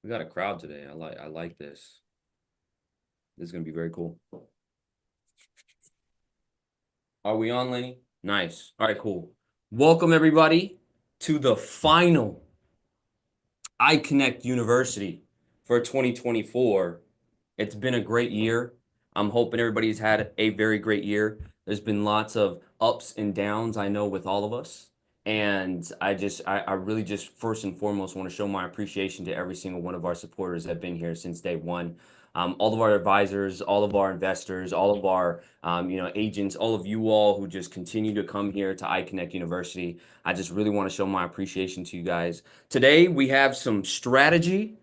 We got a crowd today. I like this. This is gonna be very cool. Are we on, Lenny? Nice. All right, cool. Welcome everybody to the final iConnect University for 2024. It's been a great year. I'm hoping everybody's had a very great year. There's been lots of ups and downs, I know, with all of us. And I really just first and foremost want to show my appreciation to every single one of our supporters that have been here since day one. All of our advisors, all of our investors, all of our agents, all of you all who just continue to come here to iConnect University. I just really want to show my appreciation to you guys. Today we have some strategy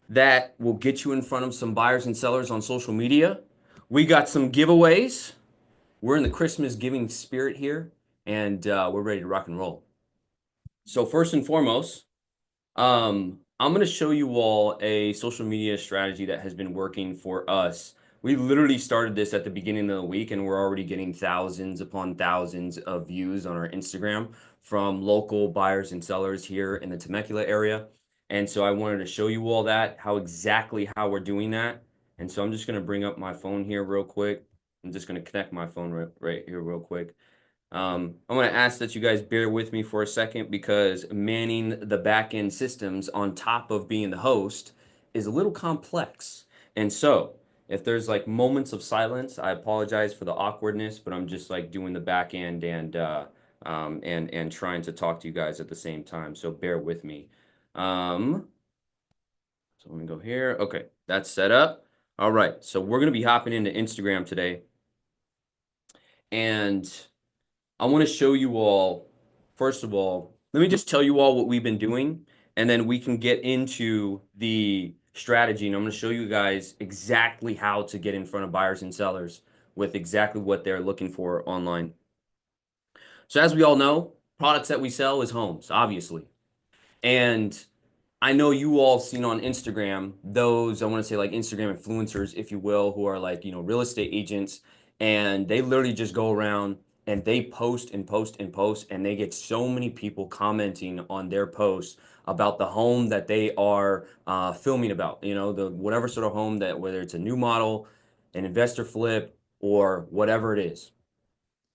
that will get you in front of some buyers and sellers on social media. We got some giveaways. We're in the Christmas giving spirit here, and we're ready to rock and roll. So first and foremost, I'm going to show you all a social media strategy that has been working for us. We literally started this at the beginning of the week, and we're already getting thousands upon thousands of views on our Instagram from local buyers and sellers here in the Temecula area. And so I wanted to show you all that, how we're doing that. And so I'm just going to bring up my phone here real quick. I'm just going to connect my phone right here real quick. I'm going to ask that you guys bear with me for a second because manning the back end systems on top of being the host is a little complex. And so, if there's like moments of silence, I apologize for the awkwardness, but I'm just like doing the back end and trying to talk to you guys at the same time. So bear with me. So let me go here. Okay, that's set up. All right, so we're gonna be hopping into Instagram today, and I want to show you all, first of all, let me just tell you all what we've been doing, and then we can get into the strategy. And I'm going to show you guys exactly how to get in front of buyers and sellers with exactly what they're looking for online. So, as we all know, products that we sell is homes, obviously. And I know you all seen on Instagram those, I want to say like Instagram influencers, if you will, who are like, real estate agents, and they literally just go around and they post and post and post, and they get so many people commenting on their posts about the home that they are filming about, the whatever sort of home that, whether it's a new model, an investor flip, or whatever it is.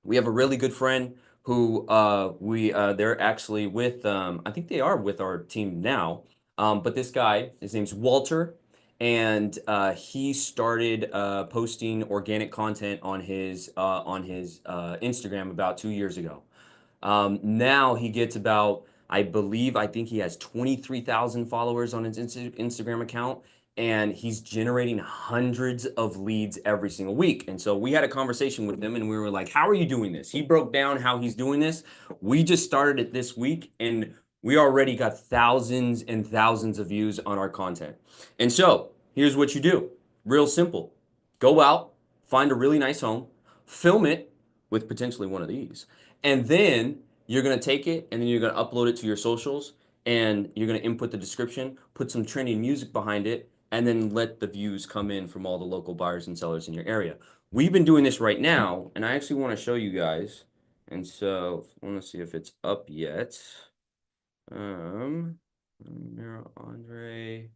We have a really good friend who they're actually with I think they are with our team now. But this guy, his name's Walter, and he started posting organic content on his Instagram about 2 years ago. Now he gets about, I think he has 23,000 followers on his Instagram account, and he's generating hundreds of leads every single week. And so we had a conversation with him, and we were like, how are you doing this? He broke down how he's doing this. We just started it this week, and we already got thousands and thousands of views on our content. And so here's what you do. Real simple. Go out, find a really nice home, film it with potentially one of these. And then you're going to take it and then you're going to upload it to your socials, and you're going to input the description, put some trending music behind it, and then let the views come in from all the local buyers and sellers in your area. We've been doing this right now, and I actually want to show you guys. And so I want to see if it's up yet. Mira Andre.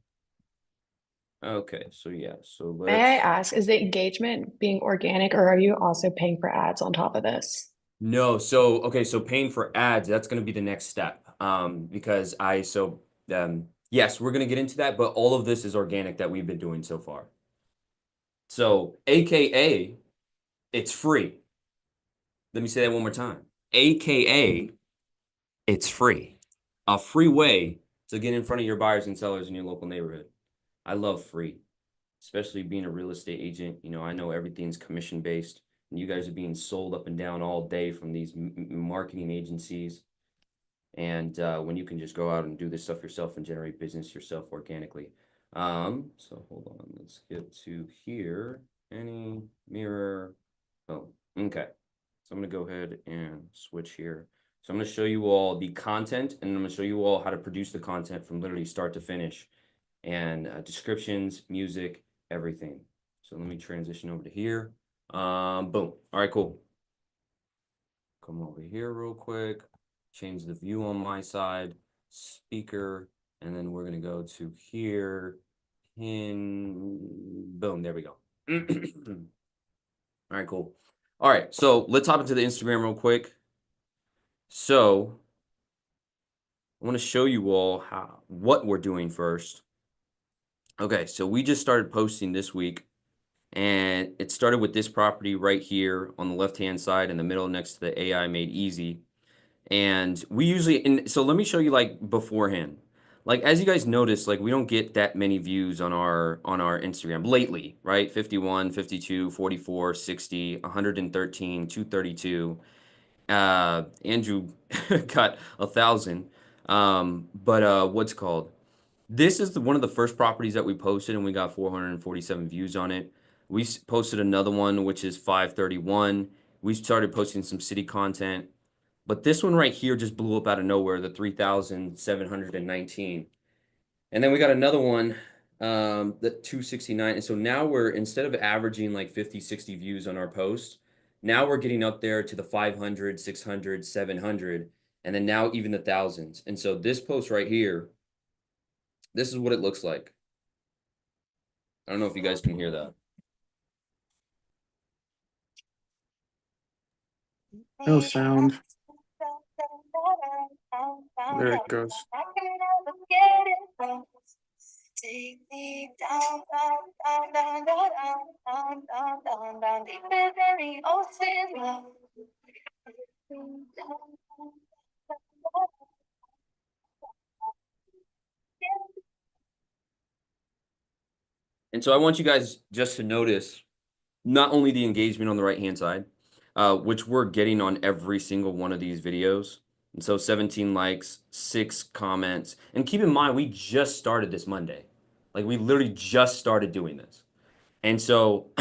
Okay, so yeah, so May I let's. ask, is the engagement being organic or are you also paying for ads on top of this? No, so okay, so paying for ads, that's going to be the next step. Because yes, we're going to get into that, but all of this is organic that we've been doing so far. So, AKA, it's free. Let me say that one more time. AKA, it's free. A free way to get in front of your buyers and sellers in your local neighborhood. I love free, especially being a real estate agent. I know everything's commission based, and you guys are being sold up and down all day from these marketing agencies. And when you can just go out and do this stuff yourself and generate business yourself organically. So hold on, let's get to here. Any mirror. Oh, okay. So I'm gonna go ahead and switch here. So I'm gonna show you all the content, and I'm gonna show you all how to produce the content from literally start to finish, and descriptions, music, everything. So let me transition over to here. Boom. All right, cool. Come over here real quick. Change the view on my side, speaker, And then we're gonna go to here, pin, boom, there we go. All right, cool. All right, so let's hop into the Instagram real quick. So I want to show you all what we're doing first. Okay, so we just started posting this week, and it started with this property right here on the left-hand side in the middle next to the AI Made Easy. And we usually, and so let me show you like beforehand. Like as you guys notice, like we don't get that many views on our Instagram lately, right? 51, 52, 44, 60, 113, 232. Andrew got 1,000. But what's it called? This is one of the first properties that we posted, and we got 447 views on it. We posted another one, which is 531. We started posting some city content, but this one right here just blew up out of nowhere, the 3,719. And then we got another one, the 269. And so now we're, instead of averaging like 50, 60 views on our post, now we're getting up there to the 500, 600, 700, and then now even the thousands. And so this post right here, this is what it looks like. I don't know if you guys can hear that. No sound. There it goes. Take me down, down, down, down, down, down, down, down, deep within the ocean. And so I want you guys just to notice not only the engagement on the right-hand side, which we're getting on every single one of these videos. And so 17 likes, 6 comments. And keep in mind, we just started this Monday. Like we literally just started doing this. And so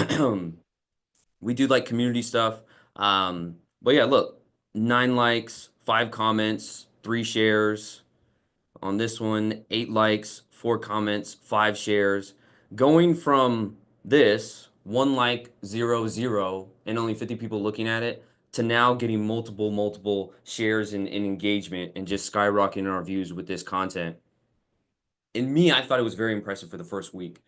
we do like community stuff. But yeah, look, 9 likes, 5 comments, 3 shares. On this one, 8 likes, 4 comments, 5 shares. Going from this, 1 like, 0, 0, and only 50 people looking at it, to now getting multiple shares and engagement and just skyrocketing our views with this content. In me, I thought it was very impressive for the first week.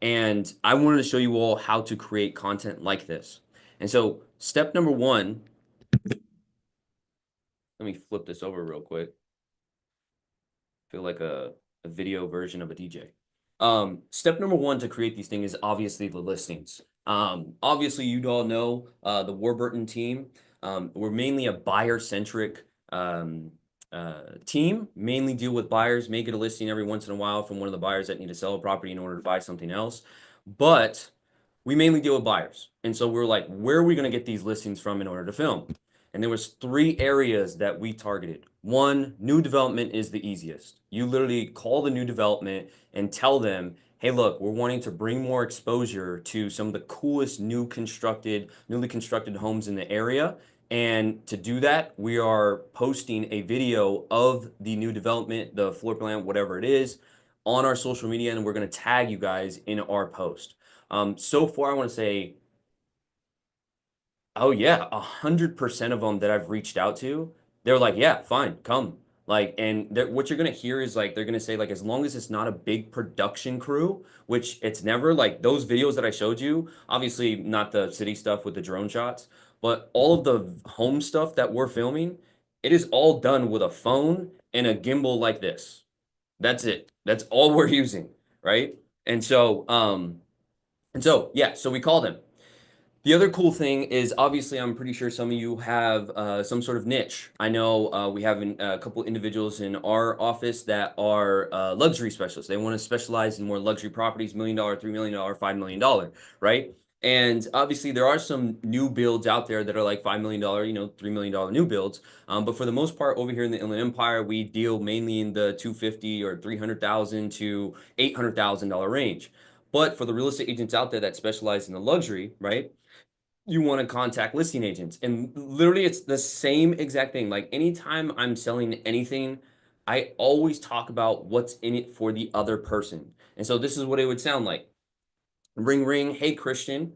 And I wanted to show you all how to create content like this. And so, step number 1, let me flip this over real quick. Feel like a video version of a DJ. Step number 1 to create these things is obviously the listings. Obviously, you all know the Warburton team. We're mainly a buyer-centric team, mainly deal with buyers, may get a listing every once in a while from one of the buyers that need to sell a property in order to buy something else. But we mainly deal with buyers. And so we're like, where are we going to get these listings from in order to film? And there was 3 areas that we targeted. 1, new development is the easiest. You literally call the new development and tell them, hey, look, we're wanting to bring more exposure to some of the coolest newly constructed homes in the area. And to do that, we are posting a video of the new development, the floor plan, whatever it is, on our social media, and we're going to tag you guys in our post. So far, I want to say, oh yeah, 100% of them that I've reached out to, they're like, yeah, fine, come. Like, and what you're gonna hear is like they're gonna say like, as long as it's not a big production crew, which it's never. Like those videos that I showed you, obviously not the city stuff with the drone shots, but all of the home stuff that we're filming, it is all done with a phone and a gimbal like this. That's it. That's all we're using, right? And so, yeah, so we call them. The other cool thing is obviously I'm pretty sure some of you have some sort of niche. I know we have a couple individuals in our office that are luxury specialists. They want to specialize in more luxury properties, $1 million, $3 million, $5 million, right? And obviously there are some new builds out there that are like $5 million, $3 million new builds. But for the most part, over here in the Inland Empire, we deal mainly in the 250 or 300,000 to $800,000 range. But for the real estate agents out there that specialize in the luxury, right? You want to contact listing agents. And literally, it's the same exact thing. Like anytime I'm selling anything, I always talk about what's in it for the other person. And so this is what it would sound like. Ring, ring. Hey, Christian.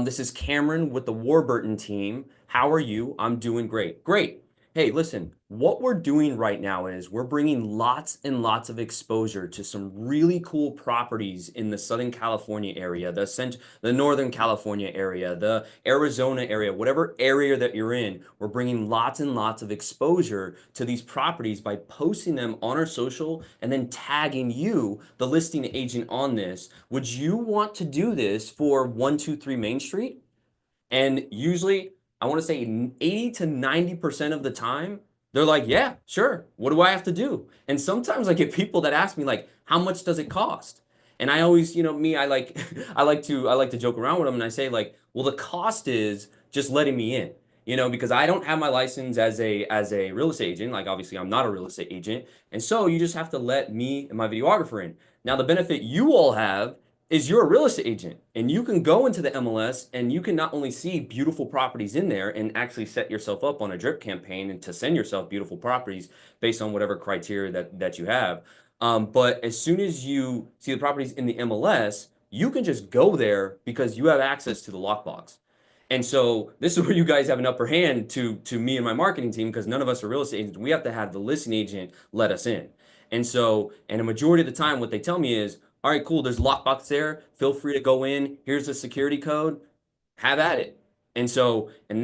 This is Cameron with the Warburton team. How are you? I'm doing great. Great. hey, listen, what we're doing right now is we're bringing lots and lots of exposure to some really cool properties in the Southern California area, the Northern California area, the Arizona area, whatever area that you're in, we're bringing lots and lots of exposure to these properties by posting them on our social and then tagging you, the listing agent, on this. Would you want to do this for 123 Main Street? And usually, I want to say 80 to 90% of the time, they're like, yeah, sure. What do I have to do? And sometimes I get people that ask me like, how much does it cost? And I always, me, I like I like to joke around with them and I say like, well, the cost is just letting me in. Because I don't have my license as a real estate agent. Like obviously I'm not a real estate agent. And so you just have to let me and my videographer in. Now the benefit you all have is you're a real estate agent and you can go into the MLS and you can not only see beautiful properties in there and actually set yourself up on a drip campaign and to send yourself beautiful properties based on whatever criteria that you have. But as soon as you see the properties in the MLS, you can just go there because you have access to the lockbox. And so this is where you guys have an upper hand to me and my marketing team because none of us are real estate agents. We have to have the listing agent let us in. And a majority of the time, what they tell me is, all right, cool, there's a lockbox there. Feel free to go in. Here's the security code. Have at it. And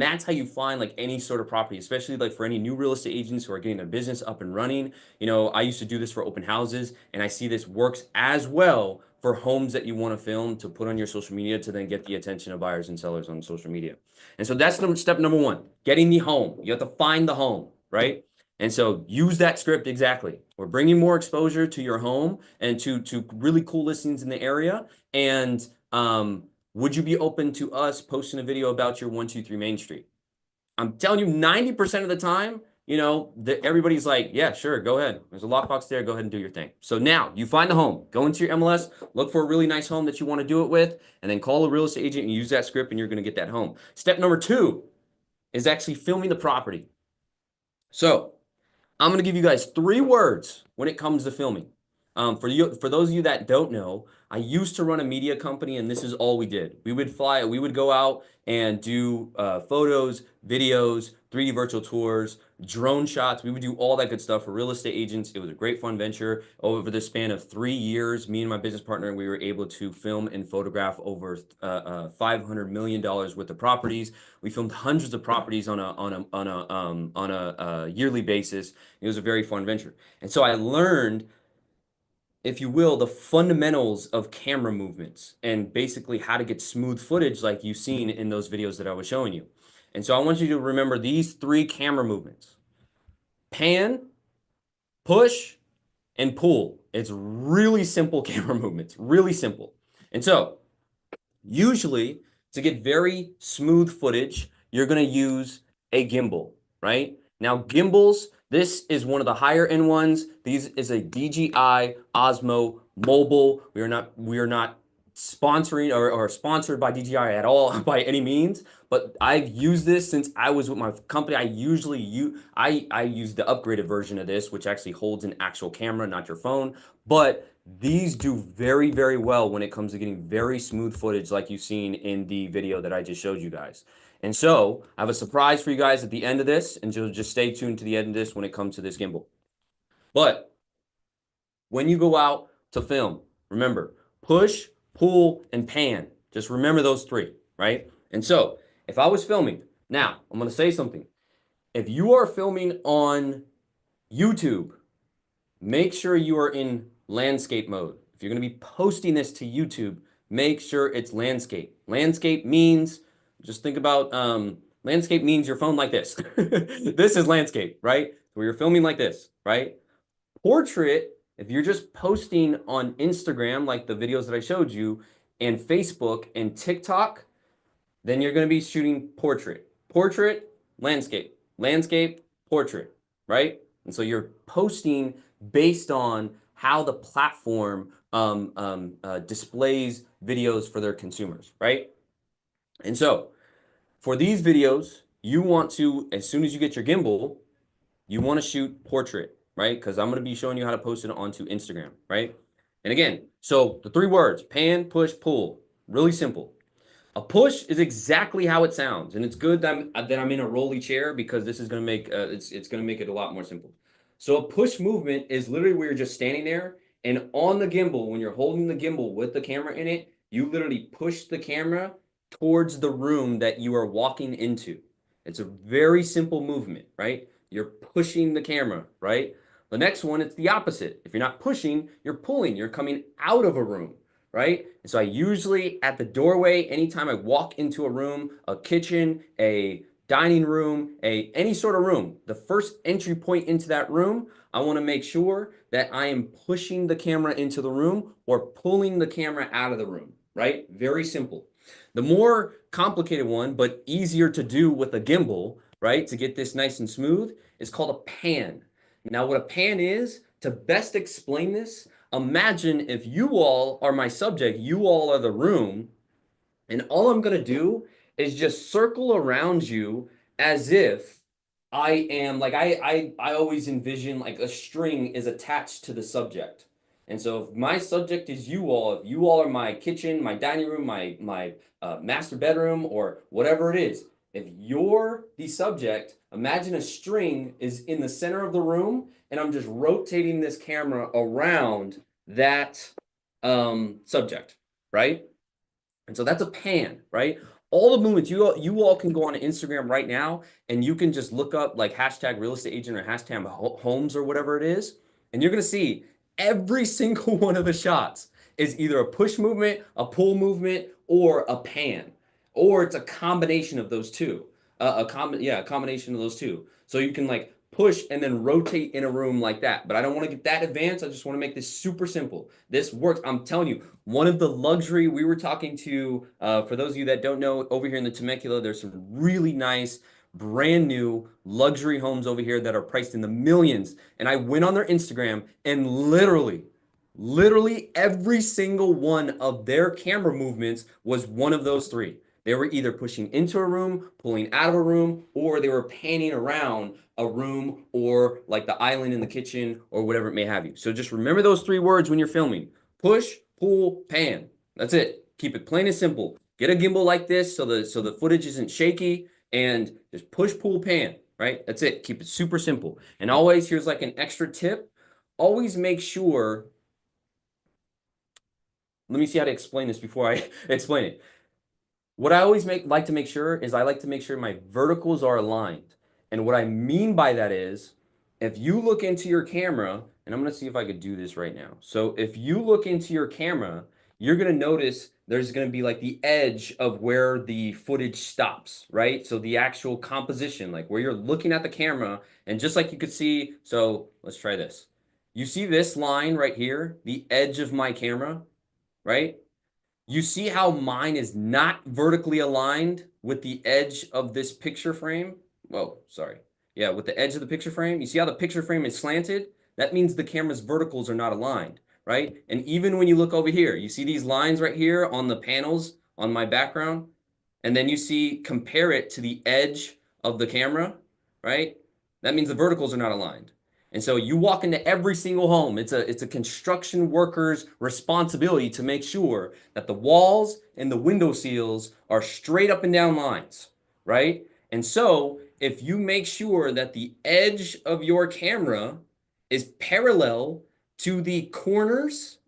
that's how you find like any sort of property, especially like for any new real estate agents who are getting their business up and running. I used to do this for open houses, and I see this works as well for homes that you want to film to put on your social media to then get the attention of buyers and sellers on social media. And so that's step number one, getting the home. You have to find the home, right? And so use that script exactly. We're bringing more exposure to your home and to really cool listings in the area. And would you be open to us posting a video about your 123 Main Street? I'm telling you, 90% of the time, everybody's like, yeah, sure, go ahead. There's a lockbox there. Go ahead and do your thing. So now you find the home, go into your MLS, look for a really nice home that you want to do it with, and then call a real estate agent and use that script, and you're going to get that home. Step number two is actually filming the property. So I'm going to give you guys 3 words when it comes to filming. For those of you that don't know, I used to run a media company, and this is all we did. We would go out and do photos, videos, 3D virtual tours, drone shots. We would do all that good stuff for real estate agents. It was a great fun venture. Over the span of 3 years, me and my business partner, we were able to film and photograph over $500 million worth of properties. We filmed hundreds of properties on a yearly basis. It was a very fun venture. And so I learned, if you will, the fundamentals of camera movements and basically how to get smooth footage like you've seen in those videos that I was showing you. And so I want you to remember these 3 camera movements: pan, push, and pull. It's really simple camera movements, really simple. And so usually to get very smooth footage, you're going to use a gimbal, right? Now, gimbals, this is one of the higher end ones. These is a DJI Osmo Mobile. We are not sponsoring or sponsored by DJI at all by any means, but I've used this since I was with my company. I use the upgraded version of this, which actually holds an actual camera, not your phone. But these do very, very well when it comes to getting very smooth footage like you've seen in the video that I just showed you guys. And so I have a surprise for you guys at the end of this, and so just stay tuned to the end of this when it comes to this gimbal. But when you go out to film, remember, push, pull, and pan. Just remember those 3, right? And so if I was filming, now I'm going to say something. If you are filming on YouTube, make sure you are in landscape mode. If you're going to be posting this to YouTube, make sure it's landscape. Landscape means, just think about, landscape means your phone like this. This is landscape, right? Where you're filming like this, right? Portrait, if you're just posting on Instagram, like the videos that I showed you, and Facebook and TikTok, then you're going to be shooting portrait. Portrait, landscape. Landscape, portrait, right? And so you're posting based on how the platform displays videos for their consumers, right? And so for these videos, you want to, as soon as you get your gimbal, you want to shoot portrait, right? Because I'm going to be showing you how to post it onto Instagram, right? And again, so the 3 words: pan, push, pull. Really simple. A push is exactly how it sounds, and it's good that I'm in a rolly chair because this is gonna make it's gonna make it a lot more simple. So a push movement is literally where you're just standing there, and on the gimbal, when you're holding the gimbal with the camera in it, you literally push the camera towards the room that you are walking into. It's a very simple movement, right? You're pushing the camera, right? The next one, it's the opposite. If you're not pushing, you're pulling. You're coming out of a room, right? And so I usually at the doorway, anytime I walk into a room, a kitchen, a dining room, any sort of room, the first entry point into that room, I want to make sure that I am pushing the camera into the room or pulling the camera out of the room, right? Very simple. The more complicated one, but easier to do with a gimbal, right, to get this nice and smooth, is called a pan. Now, what a pan is, to best explain this, imagine if you all are my subject, you all are the room, and all I'm gonna do is just circle around you as if I am like I always envision like a string is attached to the subject. And so if my subject is you all, if you all are my kitchen, my dining room, my master bedroom, or whatever it is, if you're the subject, imagine a string is in the center of the room, and I'm just rotating this camera around that subject, right? And so that's a pan, right? All the movements you all can go on Instagram right now and you can just look up like hashtag real estate agent or hashtag homes or whatever it is, and you're gonna see every single one of the shots is either a push movement, a pull movement, or a pan, or it's a combination of those two. A combination of those two. So you can like push and then rotate in a room like that. But I don't want to get that advanced. I just want to make this super simple. This works. I'm telling you, one of the luxury we were talking to, for those of you that don't know, over here in the Temecula, there's some really nice, brand new luxury homes over here that are priced in the millions. And I went on their Instagram and literally every single one of their camera movements was one of those three. They were either pushing into a room, pulling out of a room, or they were panning around a room or like the island in the kitchen or whatever it may have you. So just remember those three words when you're filming. Push, pull, pan. That's it. Keep it plain and simple. Get a gimbal like this so the footage isn't shaky, and just push, pull, pan, right? That's it. Keep it super simple. And always, here's like an extra tip. Always make sure, let me see how to explain this before I explain it. What I always like to make sure is I like to make sure my verticals are aligned. And what I mean by that is if you look into your camera, and I'm going to see if I could do this right now. So if you look into your camera, you're going to notice there's going to be like the edge of where the footage stops, right? So the actual composition, like where you're looking at the camera, and just like you could see, so let's try this. You see this line right here, the edge of my camera, right? You see how mine is not vertically aligned with the edge of this picture frame? Whoa, sorry. Yeah, with the edge of the picture frame. You see how the picture frame is slanted? That means the camera's verticals are not aligned, right? And even when you look over here, you see these lines right here on the panels on my background? And then you see, compare it to the edge of the camera, right? That means the verticals are not aligned. And so you walk into every single home. It's a construction worker's responsibility to make sure that the walls and the window seals are straight up and down lines, right? And so if you make sure that the edge of your camera is parallel to the corners,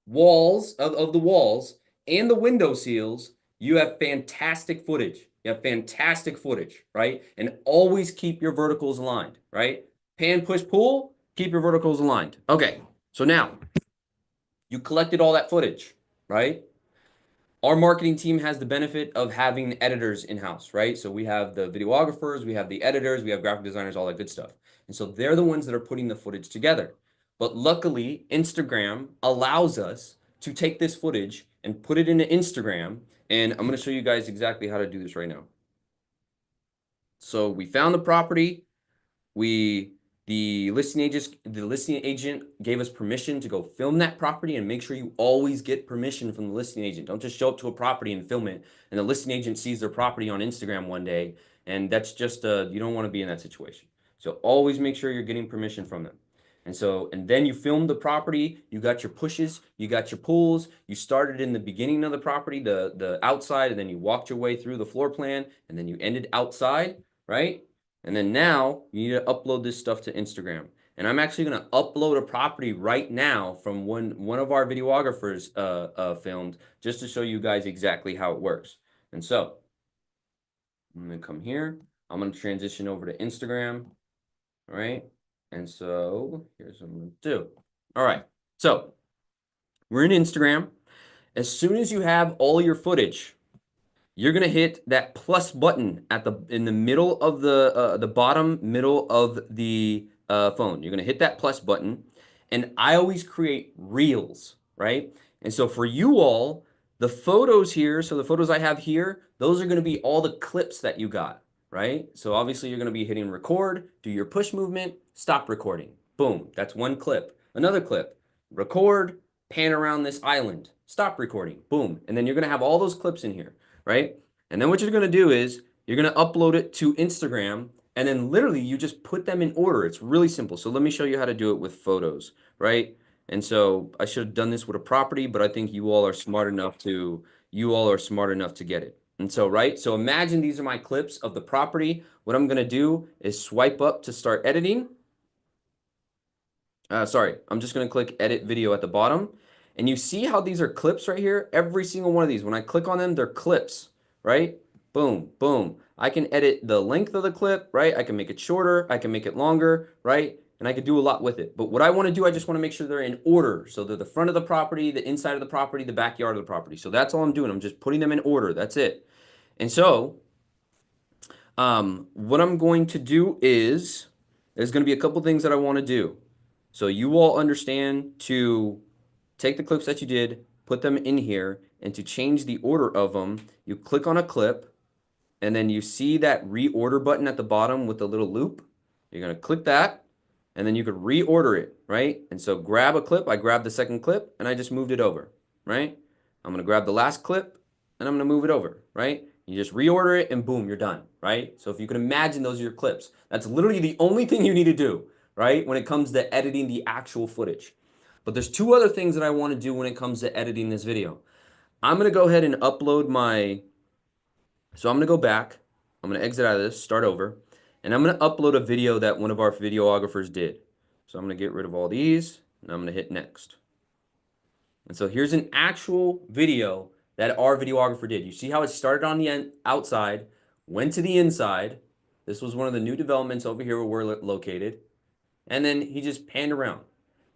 walls of the walls and the window seals, you have fantastic footage. You have fantastic footage, right? And always keep your verticals aligned, right? Pan, push, pull, keep your verticals aligned. Okay, so now you collected all that footage, right? Our marketing team has the benefit of having editors in-house, right? So we have the videographers, we have the editors, we have graphic designers, all that good stuff. And so they're the ones that are putting the footage together. But luckily, Instagram allows us to take this footage and put it into Instagram. And I'm going to show you guys exactly how to do this right now. So we found the property. The listing agent gave us permission to go film that property, and make sure you always get permission from the listing agent. Don't just show up to a property and film it, and the listing agent sees their property on Instagram one day, and that's just you don't want to be in that situation. So always make sure you're getting permission from them. And then you filmed the property, you got your pushes, you got your pulls, you started in the beginning of the property, the outside, and then you walked your way through the floor plan, and then you ended outside, right? And then now you need to upload this stuff to Instagram. And I'm actually going to upload a property right now from one of our videographers filmed, just to show you guys exactly how it works. And so I'm going to come here. I'm going to transition over to Instagram, all right? And so here's what I'm going to do. All right. So we're in Instagram. As soon as you have all your footage, you're gonna hit that plus button at in the middle of the bottom middle of the phone. You're gonna hit that plus button, and I always create reels, right? And so for you all, the photos here, so the photos I have here, those are gonna be all the clips that you got, right? So obviously you're gonna be hitting record, do your push movement, stop recording. Boom, that's one clip. Another clip, record, pan around this island, stop recording, boom. And then you're gonna have all those clips in here, right? And then what you're going to do is you're going to upload it to Instagram, and then literally you just put them in order. It's really simple. So let me show you how to do it with photos, right? And so I should have done this with a property, but I think you all are smart enough to get it. And so, right? So imagine these are my clips of the property. What I'm going to do is swipe up to start editing. Sorry, I'm just going to click edit video at the bottom. And you see how these are clips right here? Every single one of these, when I click on them, they're clips, right? Boom, boom. I can edit the length of the clip, right? I can make it shorter. I can make it longer, right? And I can do a lot with it. But what I want to do, I just want to make sure they're in order. So they're the front of the property, the inside of the property, the backyard of the property. So that's all I'm doing. I'm just putting them in order. That's it. And so what I'm going to do is there's going to be a couple things that I want to do. So you all understand to take the clips that you did, put them in here, and to change the order of them, you click on a clip, and then you see that reorder button at the bottom with the little loop. You're going to click that, and then you could reorder it, right? And so grab a clip. I grabbed the second clip, and I just moved it over, right? I'm going to grab the last clip, and I'm going to move it over, right? You just reorder it, and boom, you're done, right? So if you can imagine those are your clips. That's literally the only thing you need to do, right, when it comes to editing the actual footage. But there's two other things that I want to do when it comes to editing this video. I'm going to go ahead and upload so I'm going to go back. I'm going to exit out of this, start over, and I'm going to upload a video that one of our videographers did. So I'm going to get rid of all these, and I'm going to hit next. And so here's an actual video that our videographer did. You see how it started on the outside, went to the inside. This was one of the new developments over here where we're located. And then he just panned around.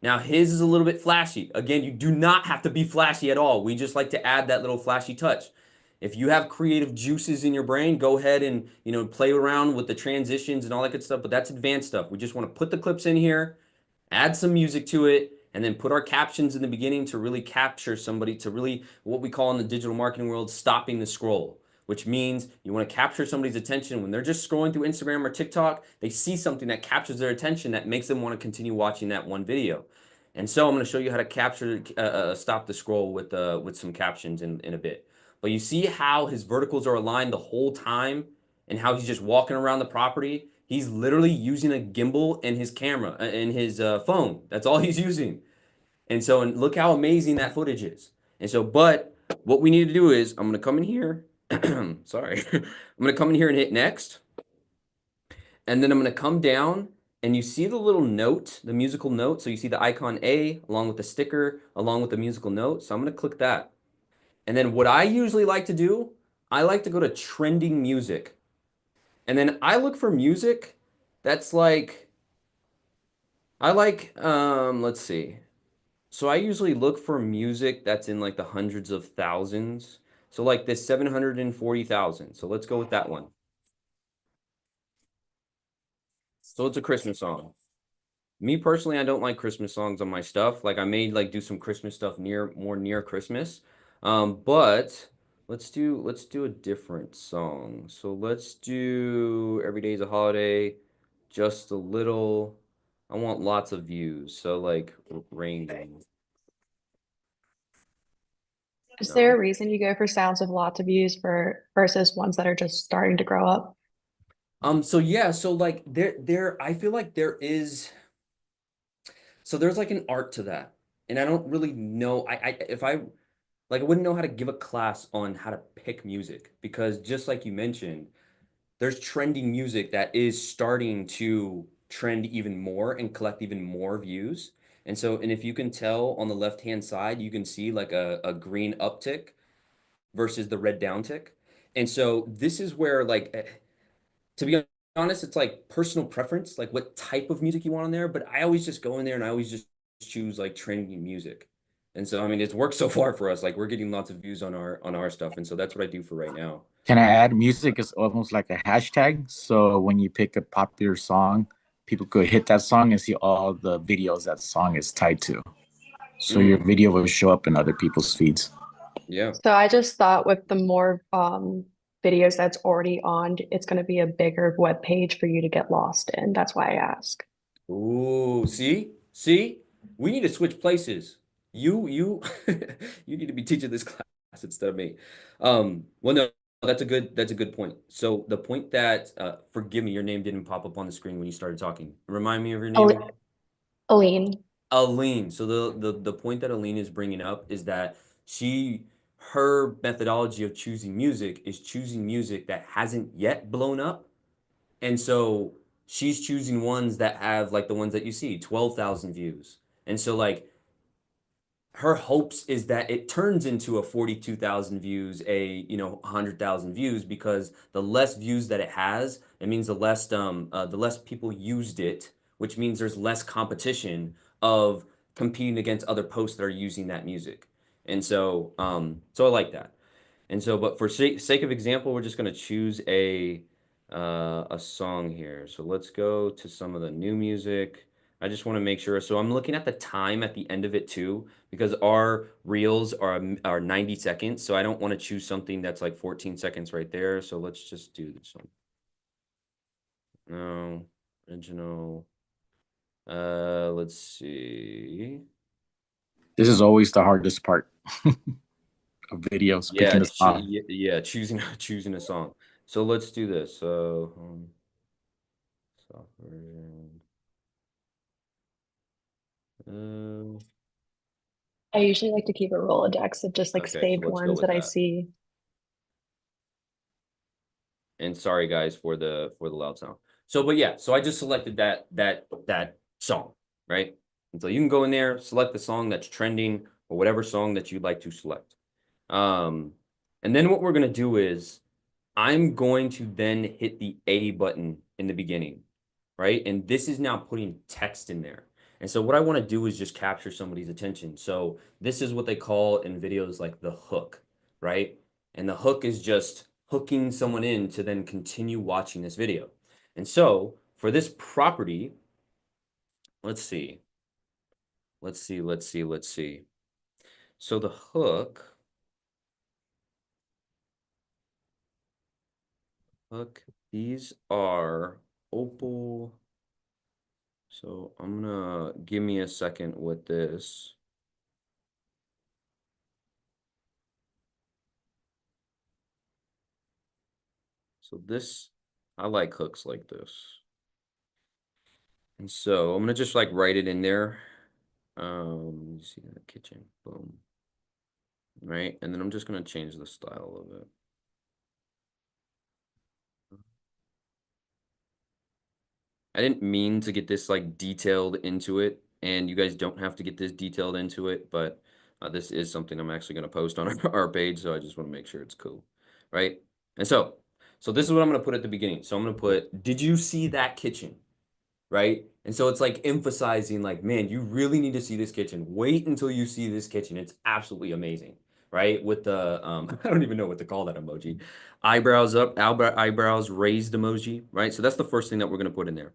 Now his is a little bit flashy. Again, you do not have to be flashy at all. We just like to add that little flashy touch. If you have creative juices in your brain, go ahead and play around with the transitions and all that good stuff, but that's advanced stuff. We just want to put the clips in here, add some music to it, and then put our captions in the beginning to really capture somebody, to really, what we call in the digital marketing world, stopping the scroll, which means you want to capture somebody's attention. When they're just scrolling through Instagram or TikTok, they see something that captures their attention that makes them want to continue watching that one video. And so I'm going to show you how to capture, stop the scroll with some captions in a bit. But you see how his verticals are aligned the whole time and how he's just walking around the property. He's literally using a gimbal and his camera and his phone. That's all he's using. And so, and look how amazing that footage is. And so, but what we need to do is, I'm going to come in here. Sorry. I'm going to come in here and hit next. And then I'm going to come down and you see the little note, the musical note. So you see the icon A along with the sticker, along with the musical note. So I'm going to click that. And then what I usually like to do, I like to go to trending music. And then I look for music that's like, let's see. So I usually look for music that's in like the hundreds of thousands. So like this 740,000. So let's go with that one. So it's a Christmas song. Me personally, I don't like Christmas songs on my stuff. Like I may like do some Christmas stuff more near Christmas. But let's do a different song. So let's do Every Day's a Holiday, Just a Little. I want lots of views. So like Rain Day. Is there a reason you go for sounds with lots of views versus ones that are just starting to grow up? So yeah, so like I feel like there is So there's like an art to that. And I don't really know. If I like I wouldn't know how to give a class on how to pick music because just like you mentioned, there's trending music that is starting to trend even more and collect even more views. And if you can tell on the left-hand side, you can see like a green uptick versus the red downtick. And so this is where like to be honest, it's like personal preference, like what type of music you want on there. But I always just go in there and I always just choose like trending music. And so I mean it's worked so far for us. Like we're getting lots of views on our stuff. And so that's what I do for right now. Can I add music is almost like a hashtag? So when you pick a popular song, people could hit that song and see all the videos that song is tied to. So your Mm, video will show up in other people's feeds. yeah. So I just thought with the more videos that's already on, it's going to be a bigger web page for you to get lost in. That's why I ask. Ooh, see, we need to switch places. You, you need to be teaching this class instead of me. Well, no, that's a good point. So the point that, forgive me, your name didn't pop up on the screen when you started talking. Remind me of your name again. Aline. Aline. So the point that Aline is bringing up is that her methodology of choosing music is choosing music that hasn't yet blown up and so she's choosing ones that have like the ones that you see, 12,000 views. And so like her hopes is that it turns into a 42,000 views, 100,000 views because the less views that it has, it means the less people used it, which means there's less competition of competing against other posts that are using that music. And so I like that. And so, but for sake of example, we're just going to choose a song here. So let's go to some of the new music. I just want to make sure. So I'm looking at the time at the end of it too, because our reels are 90 seconds. So I don't want to choose something that's like 14 seconds right there. So let's just do this one. No, original. Let's see. This is always the hardest part of videos, Yeah, picking the song. yeah, choosing choosing a song. So let's do this. So soft version. Um, I usually like to keep a Rolodex of just like okay, so saved let's go ones with that I that. see. And sorry guys for the loud sound. So, but yeah, so I just selected that song, right? And so you can go in there, select the song that's trending or whatever song that you'd like to select. Um, and then what we're gonna do is I'm going to then hit the A button in the beginning, right? And this is now putting text in there. And so what I want to do is just capture somebody's attention. So this is what they call in videos like the hook, right? And the hook is just hooking someone in to then continue watching this video. And so for this property, let's see. Let's see. So the hook, these are opal. So I'm gonna give me a second with this. So this, I like hooks like this. And so I'm gonna just like write it in there. You see the kitchen, boom, right? And then I'm just gonna change the style of it. I didn't mean to get this like detailed into it, and you guys don't have to get this detailed into it, but this is something I'm actually gonna post on our page, so I just want to make sure it's cool, right? And so this is what I'm gonna put at the beginning. So I'm gonna put, did you see that kitchen? Right? And so it's like emphasizing like, man, you really need to see this kitchen. Wait until you see this kitchen. It's absolutely amazing, right? With the I don't even know what to call that emoji. Eyebrows up, eyebrows raised emoji, right? So that's the first thing that we're gonna put in there.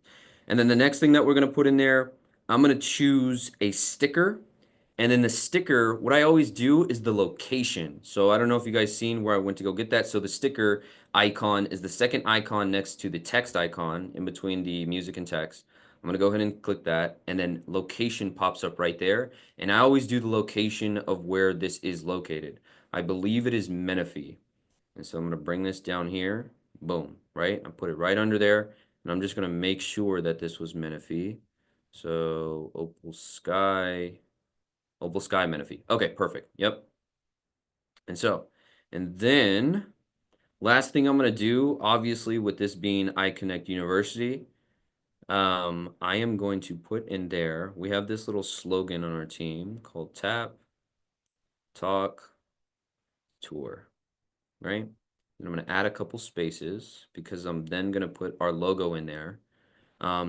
And then the next thing that we're gonna put in there, I'm gonna choose a sticker. And then the sticker, what I always do is the location. So I don't know if you guys seen where I went to go get that. So the sticker icon is the second icon next to the text icon in between the music and text. I'm gonna go ahead and click that, and then location pops up right there. And I always do the location of where this is located. I believe it is Menifee. And so I'm gonna bring this down here, boom, right? I put it right under there, and I'm just gonna make sure that this was Menifee. So Opal Sky Menifee. Okay, perfect. Yep. And then last thing I'm gonna do, obviously, with this being iConnect University, I am going to put in there, we have this little slogan on our team called Tap, Talk, Tour, right? And I'm gonna add a couple spaces because I'm then gonna put our logo in there.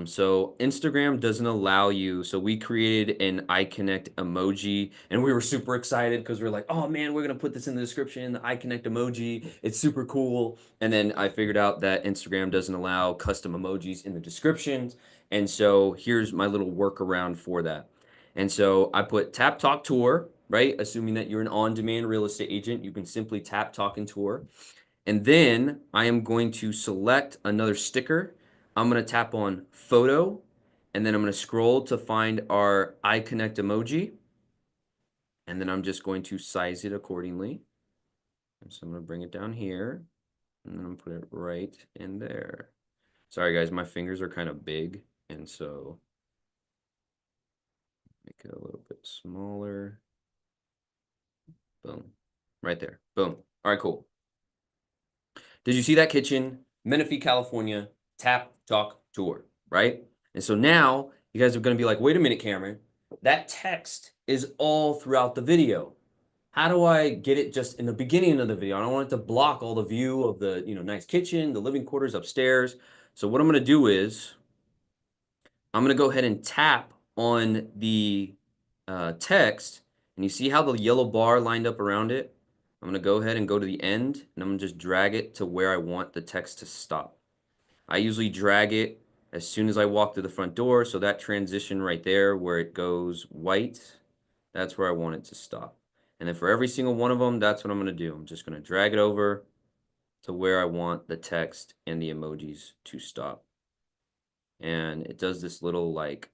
So Instagram doesn't allow you. So we created an iConnect emoji and we were super excited because we are like, oh man, we're gonna put this in the description, the iConnect emoji. It's super cool. And then I figured out that Instagram doesn't allow custom emojis in the descriptions. And so here's my little workaround for that. And so I put Tap Talk Tour, right? Assuming that you're an on-demand real estate agent, you can simply tap, talk, and tour. And then I am going to select another sticker. I'm going to tap on photo, and then I'm going to scroll to find our iConnect emoji. And then I'm just going to size it accordingly. And so I'm going to bring it down here, and then I'm going to put it right in there. Sorry guys, my fingers are kind of big, and so make it a little bit smaller. Boom. Right there. Boom. All right, cool. Did you see that kitchen? Menifee, California, Tap Talk Tour, right? And so now you guys are going to be like, wait a minute, Cameron, that text is all throughout the video. How do I get it just in the beginning of the video? I don't want it to block all the view of the, nice kitchen, the living quarters upstairs. So what I'm going to do is I'm going to go ahead and tap on the text, and you see how the yellow bar lined up around it? I'm going to go ahead and go to the end, and I'm going to just drag it to where I want the text to stop. I usually drag it as soon as I walk through the front door, so that transition right there where it goes white, that's where I want it to stop. And then for every single one of them, that's what I'm going to do. I'm just going to drag it over to where I want the text and the emojis to stop. And it does this little like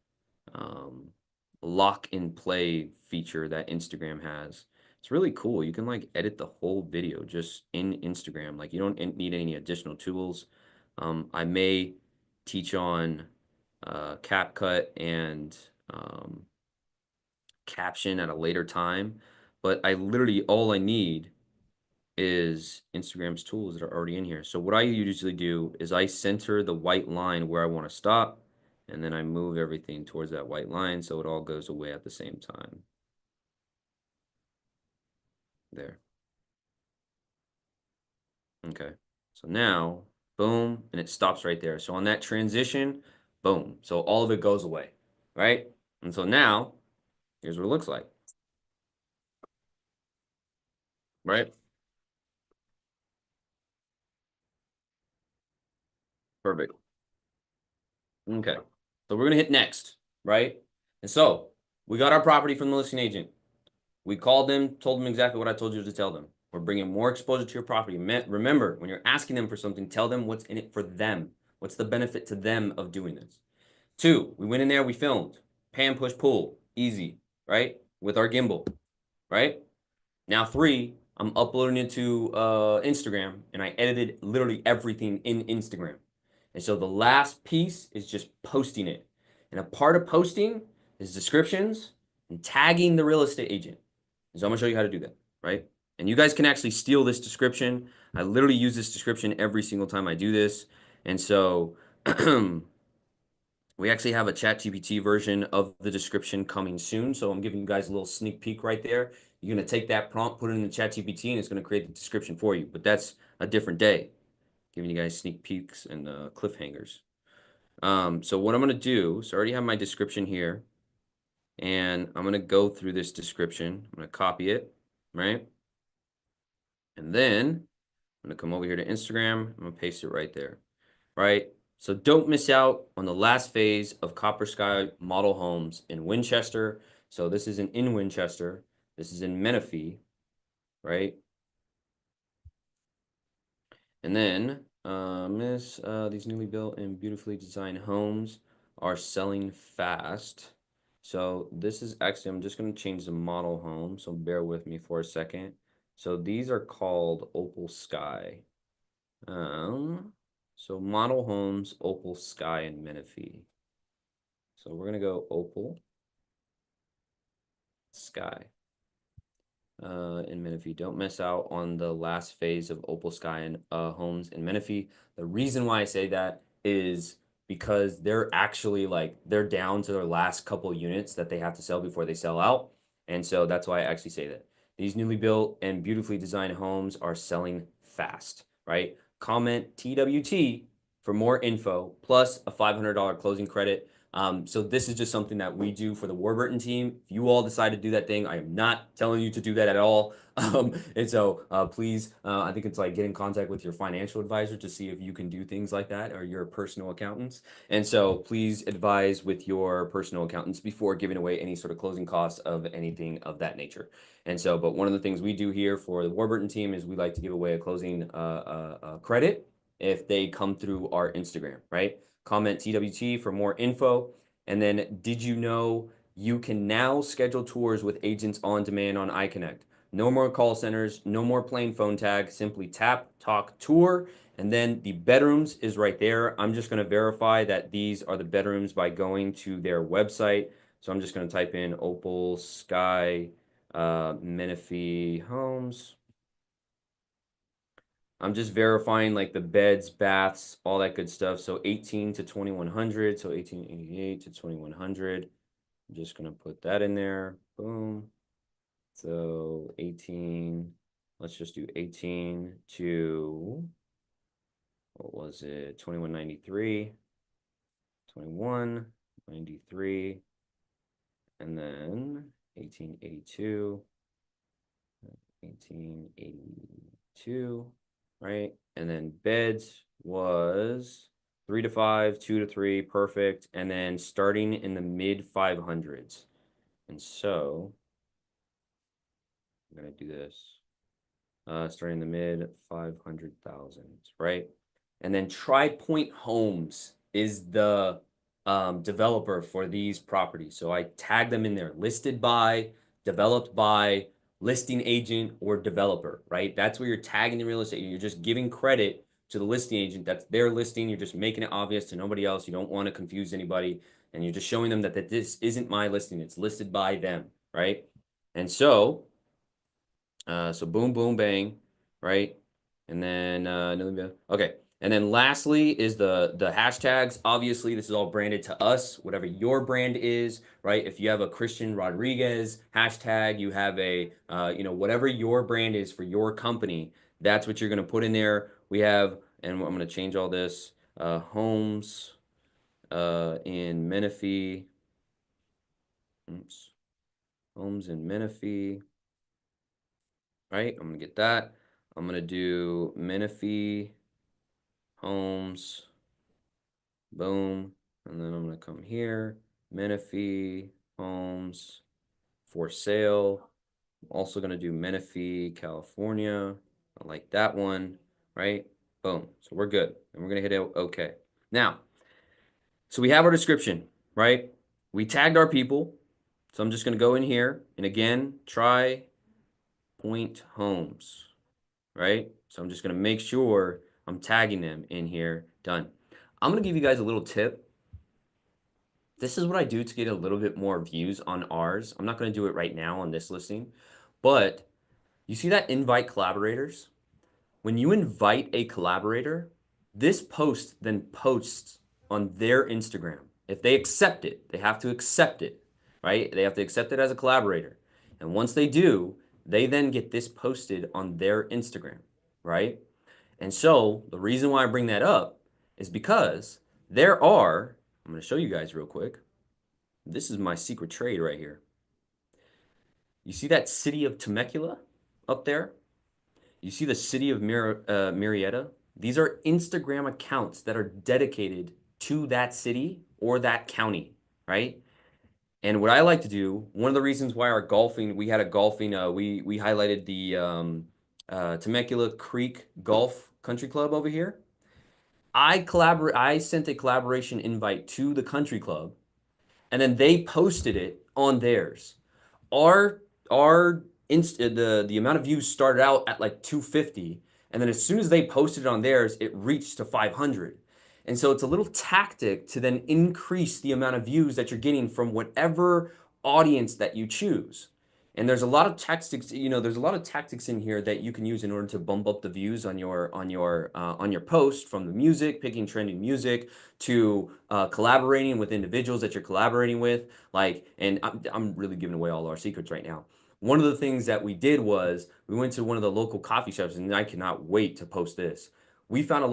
lock and play feature that Instagram has. It's really cool. You can like edit the whole video just in Instagram. Like you don't need any additional tools. I may teach on CapCut and caption at a later time, but I literally all I need is Instagram's tools that are already in here. So what I usually do is I center the white line where I want to stop, and then I move everything towards that white line so it all goes away at the same time. There. Okay. So now, boom, and it stops right there. So on that transition, boom. So all of it goes away, right? And so now, here's what it looks like, right? Perfect. Okay. So we're going to hit next, right? And so we got our property from the listing agent. We called them, told them exactly what I told you to tell them. We're bringing more exposure to your property. Remember, when you're asking them for something, tell them what's in it for them. What's the benefit to them of doing this? 2, we went in there, we filmed. Pan, push, pull. Easy, right? With our gimbal, right? Now 3, I'm uploading it to Instagram, and I edited literally everything in Instagram. And so the last piece is just posting it. And a part of posting is descriptions and tagging the real estate agent. So I'm gonna show you how to do that, right? And you guys can actually steal this description. I literally use this description every single time I do this. And so we actually have a ChatGPT version of the description coming soon. So I'm giving you guys a little sneak peek right there. You're gonna take that prompt, put it in the ChatGPT, and it's gonna create the description for you. But that's a different day, giving you guys sneak peeks and cliffhangers. So what I'm gonna do, so I already have my description here, and I'm gonna go through this description. I'm gonna copy it, right? And then I'm gonna come over here to Instagram. I'm gonna paste it right there, right? So don't miss out on the last phase of Copper Sky Model Homes in Winchester. So this is in Winchester. This is in Menifee, right? And then, these newly built and beautifully designed homes are selling fast. So this is actually, I'm just going to change the model home. So bear with me for a second. So these are called Opal Sky. So model homes, Opal Sky, and Menifee. So we're gonna go Opal Sky in Menifee. Don't miss out on the last phase of Opal Sky and homes in Menifee. The reason why I say that is because they're actually like they're down to their last couple units that they have to sell before they sell out. And so that's why I actually say that. These newly built and beautifully designed homes are selling fast, right? Comment TWT for more info plus a $500 closing credit. So this is just something that we do for the Warburton team. If you all decide to do that thing, I am not telling you to do that at all. And so please, I think it's like get in contact with your financial advisor to see if you can do things like that or your personal accountants. And so please advise with your personal accountants before giving away any sort of closing costs of anything of that nature. And so, but one of the things we do here for the Warburton team is we like to give away a closing credit if they come through our Instagram, right? Comment TWT for more info. And then, did you know you can now schedule tours with agents on demand on iConnect? No more call centers, no more plain phone tag. Simply tap, talk, tour. And then the bedrooms is right there. I'm just going to verify that these are the bedrooms by going to their website. So I'm just going to type in Opal Sky Menifee Homes. I'm just verifying like the beds, baths, all that good stuff. So 18 to 2100. So 1888 to 2100. I'm just going to put that in there. Boom. So 18, let's just do 18 to, what was it? 2193, 2193, and then 1882, 1882, right? And then beds was 3 to 5, 2 to 3, perfect. And then starting in the mid 500s. And so I'm going to do this. Starting in the mid 500,000s, right? And then Tri Point Homes is the developer for these properties. So I tag them in there, listed by, developed by, listing agent, or developer, right? That's where you're tagging the real estate. You're just giving credit to the listing agent. That's their listing. You're just making it obvious to nobody else. You don't want to confuse anybody. And you're just showing them that this isn't my listing. It's listed by them, right? And so so boom, boom, bang, right? And then okay. And then lastly is the hashtags. Obviously, this is all branded to us, whatever your brand is, right? If you have a Christian Rodriguez hashtag, you have a whatever your brand is for your company, that's what you're gonna put in there. We have, and I'm gonna change all this. Homes in Menifee. Oops. Homes in Menifee. Right? I'm gonna get that. I'm gonna do Menifee Homes, boom, and then I'm gonna come here, Menifee Homes for sale. I'm also gonna do Menifee, California. I like that one, right? Boom. So we're good, and we're gonna hit OK. Now, so we have our description, right? We tagged our people, so I'm just gonna go in here and again Tri Point Homes. Right? So I'm just going to make sure I'm tagging them in here. Done. I'm going to give you guys a little tip. This is what I do to get a little bit more views on ours. I'm not going to do it right now on this listing, but you see that invite collaborators? When you invite a collaborator, this post then posts on their Instagram. If they accept it, they have to accept it, right? They have to accept it as a collaborator. And once they do, they then get this posted on their Instagram, right? And so the reason why I bring that up is because there are, I'm going to show you guys real quick. This is my secret trade right here. You see that city of Temecula up there? You see the city of Murrieta? These are Instagram accounts that are dedicated to that city or that county, right? And what I like to do, one of the reasons why our golfing, we had a golfing, we highlighted the Temecula Creek Golf Country Club over here. I sent a collaboration invite to the country club, and then they posted it on theirs. Our the amount of views started out at like 250, and then as soon as they posted it on theirs, it reached to 500. And so it's a little tactic to then increase the amount of views that you're getting from whatever audience that you choose. And there's a lot of tactics, there's a lot of tactics in here that you can use in order to bump up the views on your post, from the music, picking trending music, to collaborating with individuals that you're collaborating with. And I'm really giving away all our secrets right now. One of the things that we did was we went to one of the local coffee shops, and I cannot wait to post this. We found a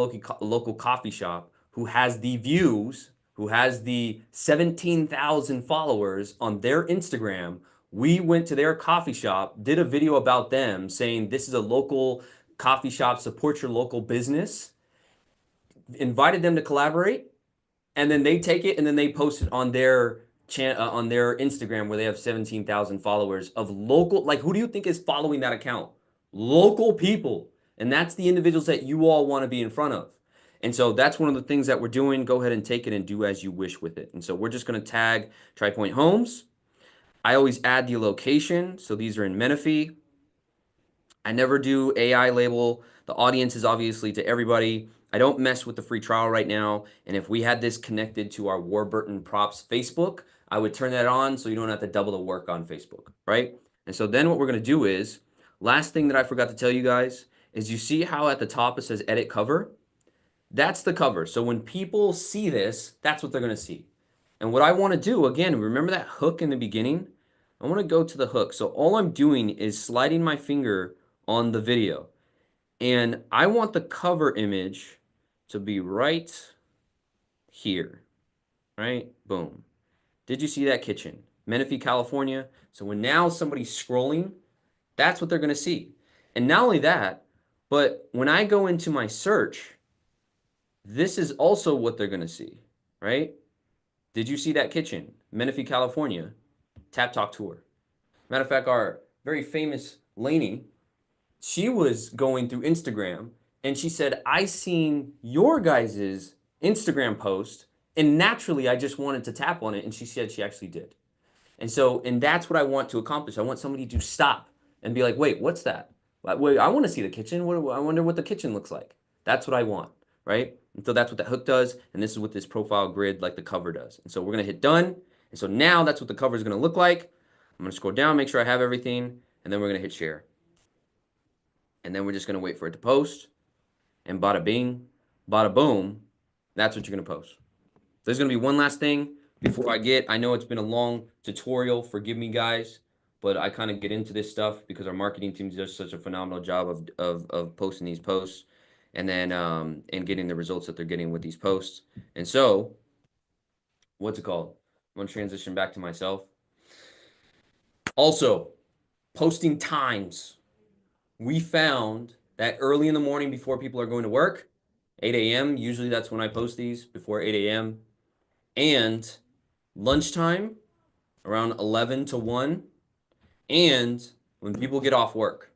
local coffee shop who has the views, who has the 17,000 followers on their Instagram. We went to their coffee shop, did a video about them saying this is a local coffee shop, support your local business, invited them to collaborate, and then they take it and then they post it on their on their Instagram, where they have 17,000 followers of local. Like, who do you think is following that account? Local people. And that's the individuals that you all want to be in front of. And so that's one of the things that we're doing. Go ahead and take it and do as you wish with it. And so we're just going to tag TriPoint Homes. I always add the location. So these are in Menifee. I never do AI label. The audience is obviously to everybody. I don't mess with the free trial right now. And if we had this connected to our Warburton Props Facebook, I would turn that on so you don't have to double the work on Facebook, right? And so then what we're going to do is, last thing that I forgot to tell you guys is, you see how at the top it says edit cover? That's the cover. So when people see this, that's what they're going to see. And what I want to do, again, remember that hook in the beginning? I want to go to the hook. So all I'm doing is sliding my finger on the video. And I want the cover image to be right here, right? Boom. Did you see that kitchen? Menifee, California. So when now somebody's scrolling, that's what they're going to see. And not only that, but when I go into my search, this is also what they're going to see, right? Did you see that kitchen? Menifee, California. Tap Talk Tour. Matter of fact, our very famous Lainey, she was going through Instagram and she said, I seen your guys's Instagram post and naturally I just wanted to tap on it. And she said she actually did. And that's what I want to accomplish. I want somebody to stop and be like, wait, what's that? Wait, I want to see the kitchen. I wonder what the kitchen looks like. That's what I want, right? And so that's what that hook does. And this is what this profile grid, like the cover, does. And so we're going to hit done. And so now that's what the cover is going to look like. I'm going to scroll down, make sure I have everything. And then we're going to hit share. And then we're just going to wait for it to post. And bada bing, bada boom, that's what you're going to post. There's going to be one last thing before I know it's been a long tutorial. Forgive me, guys. But I kind of get into this stuff because our marketing team does such a phenomenal job of posting these posts and then and getting the results that they're getting with these posts. And so, what's it called? I'm going to transition back to myself. Also, posting times. We found that early in the morning before people are going to work, 8 a.m., usually that's when I post these, before 8 a.m., and lunchtime, around 11 to 1, and when people get off work,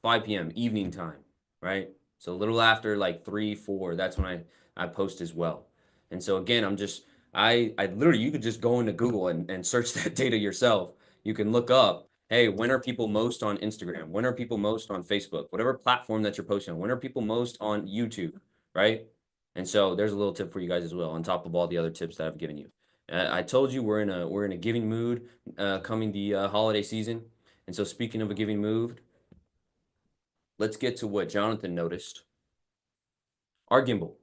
5 p.m., evening time, right? So a little after like 3, 4, that's when I post as well. And so again, I literally, you could just go into Google and search that data yourself. You can look up, hey, when are people most on Instagram? When are people most on Facebook? Whatever platform that you're posting on, when are people most on YouTube, right? And so there's a little tip for you guys as well, on top of all the other tips that I've given you. I told you we're in a giving mood coming the holiday season. And so speaking of a giving mood, let's get to what Jonathan noticed. Our gimbal.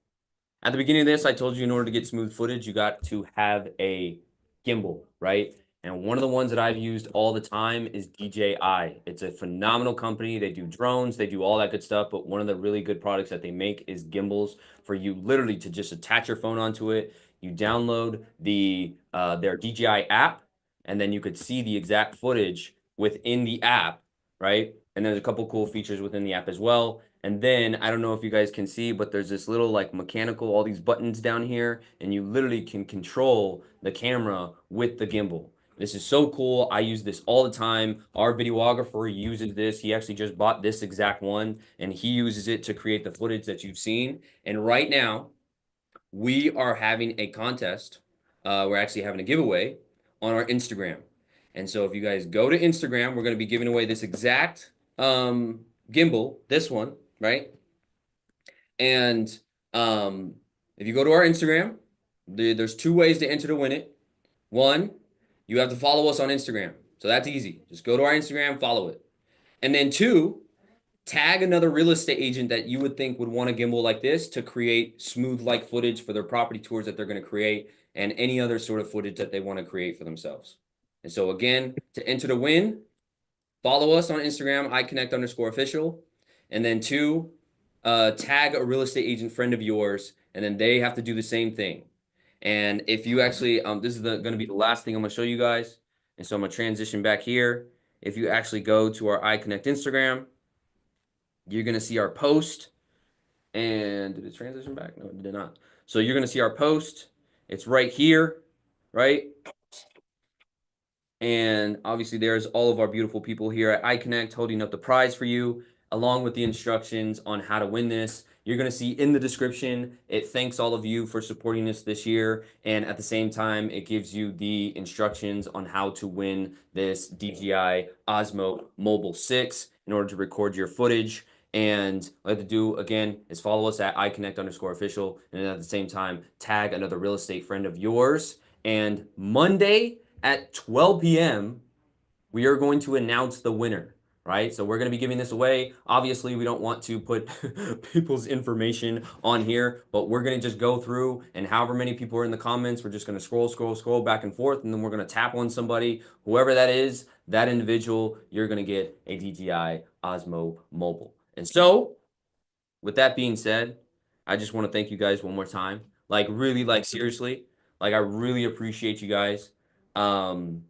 At the beginning of this, I told you in order to get smooth footage, you got to have a gimbal, right? And one of the ones that I've used all the time is DJI. It's a phenomenal company. They do drones, they do all that good stuff. But one of the really good products that they make is gimbals for you literally to just attach your phone onto it. You download their DJI app, and then you could see the exact footage within the app, right? And there's a couple cool features within the app as well. And then I don't know if you guys can see, but there's this little like mechanical, all these buttons down here, and you literally can control the camera with the gimbal. This is so cool. I use this all the time. Our videographer uses this. He actually just bought this exact one, and he uses it to create the footage that you've seen. And right now, we are having a contest. We're actually having a giveaway on our Instagram. And so if you guys go to Instagram, we're going to be giving away this exact gimbal, this one, right? And If you go to our Instagram, there's two ways to enter to win it. One, you have to follow us on Instagram. So that's easy. Just go to our Instagram, follow it. And then two, tag another real estate agent that you would think would want a gimbal like this to create smooth like footage for their property tours that they're going to create and any other sort of footage that they want to create for themselves. And so again, to enter to win, follow us on Instagram, iConnect_official. And then two, tag a real estate agent friend of yours, and then they have to do the same thing. And if you actually, this is going to be the last thing I'm going to show you guys. And so I'm going to transition back here. If you actually go to our iConnect Instagram, you're going to see our post. And did it transition back? No, it did not. So you're going to see our post. It's right here, right? And obviously, there's all of our beautiful people here at iConnect holding up the prize for you, along with the instructions on how to win this. You're going to see in the description, it thanks all of you for supporting us this year. And at the same time, it gives you the instructions on how to win this DJI Osmo Mobile 6 in order to record your footage. And what you have to do, again, is follow us at iConnect_official. And then at the same time, tag another real estate friend of yours. And Monday at 12 p.m., we are going to announce the winner, right? So we're going to be giving this away. Obviously, we don't want to put people's information on here, but we're going to just go through, and however many people are in the comments, we're just going to scroll back and forth, and then we're going to tap on somebody. Whoever that is, that individual, you're going to get a DJI Osmo Mobile. And so, with that being said, I just want to thank you guys one more time. Like, really, like, seriously, like, I really appreciate you guys. Um,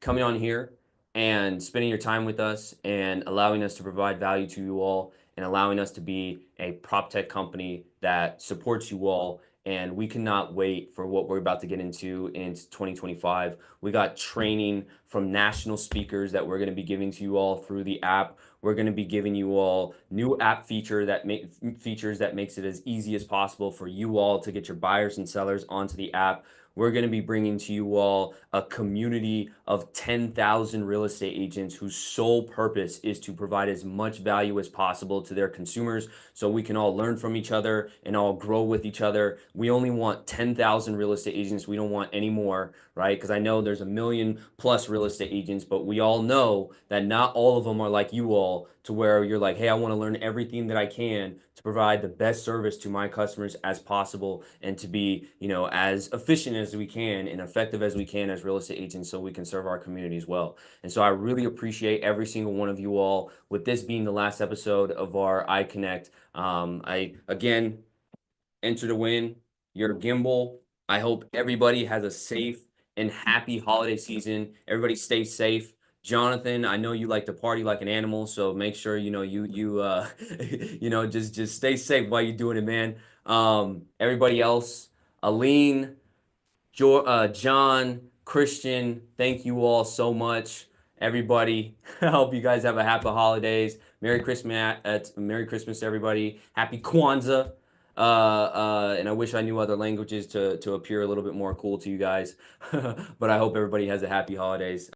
Coming on here and spending your time with us and allowing us to provide value to you all and allowing us to be a prop tech company that supports you all. And we cannot wait for what we're about to get into in 2025. We got training from national speakers that we're going to be giving to you all through the app. We're going to be giving you all new app features that makes it as easy as possible for you all to get your buyers and sellers onto the app. We're going to be bringing to you all a community of 10,000 real estate agents whose sole purpose is to provide as much value as possible to their consumers so we can all learn from each other and all grow with each other. We only want 10,000 real estate agents. We don't want any more, right? Because I know there's a million plus real estate agents, but we all know that not all of them are like you all to where you're like, hey, I want to learn everything that I can to provide the best service to my customers as possible and to be, as efficient as we can and effective as we can as real estate agents so we can serve our community as well. And so I really appreciate every single one of you all. With this being the last episode of our iConnect, I again enter to win your gimbal. I hope everybody has a safe and happy holiday season. Everybody stay safe. Jonathan, I know you like to party like an animal, so make sure you just stay safe while you're doing it, man. Everybody else, Aline, John, Christian, thank you all so much. Everybody, I hope you guys have a happy holidays. Merry Christmas, everybody. Happy Kwanzaa. And I wish I knew other languages to appear a little bit more cool to you guys. But I hope everybody has a happy holidays.